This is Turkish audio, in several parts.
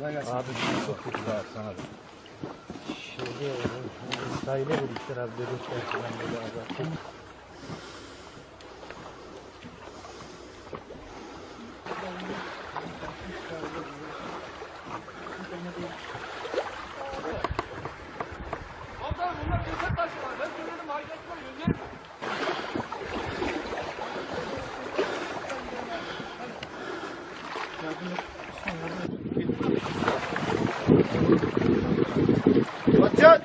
Kolay gelsin. Abi çok kötü sana da. Şeyde sahile vermişler abi bebekler falan böyle azalttım. Komutanım bunlar ceset taşıyorlar. Ben söyledim haydasına gönderin. Kaçın!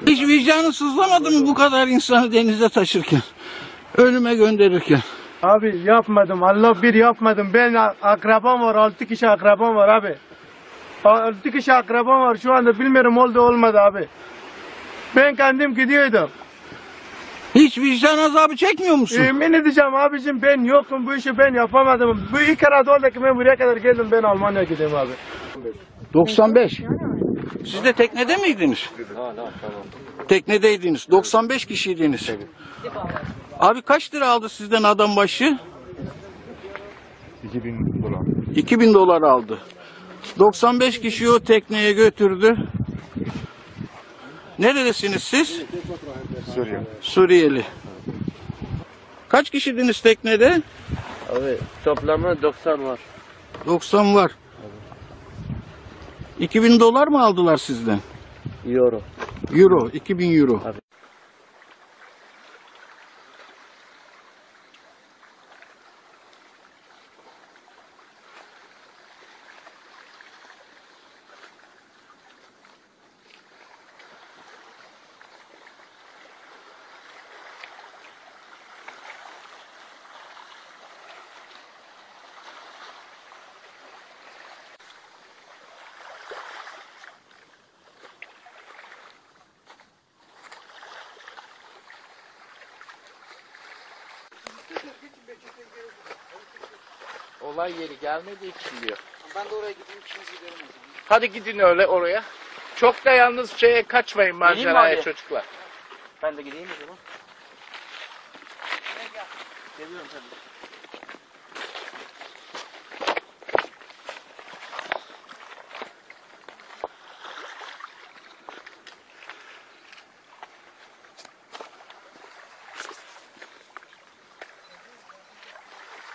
Hiç vicdanı sızlamadı mı bu kadar insanı denize taşırken? Ölüme gönderirken. Abi yapmadım. Allah bir yapmadım. Ben akrabam var. 6 kişi akrabam var abi. 6 kişi akrabam var. Şu anda bilmiyorum oldu olmadı abi. Ben kendim gidiyordum. Hiç vicdan azabı çekmiyor musun? Yemin edeceğim abicim ben yokum. Bu işi ben yapamadım. Bu ilk arada oldu ki ben buraya kadar geldim. Ben Almanya'ya gideyim abi. 95. Siz de teknede miydiniz? Teknedeydiniz. 95 kişiydiniz. Abi kaç lira aldı sizden adam başı? 2000 dolar. 2000 dolar aldı. 95 kişiyi o tekneye götürdü. Neredesiniz siz? Suriye. Suriyeli. Kaç kişiydiniz teknede? Abi toplamda 90 var. 90 var. 2000 dolar mı aldılar sizden? Euro. Euro, 2000 euro. Olay yeri gelmediği için diyor. Ben de oraya gideyim ikimiz gidelim o zaman. Hadi gidin öyle oraya. Çok da yalnız şeye kaçmayın maceraya abi? çocuklar. Ben de gideyim o zaman. Geliyorum tabii.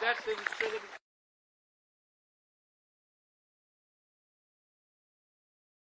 Derseniz şöyle bir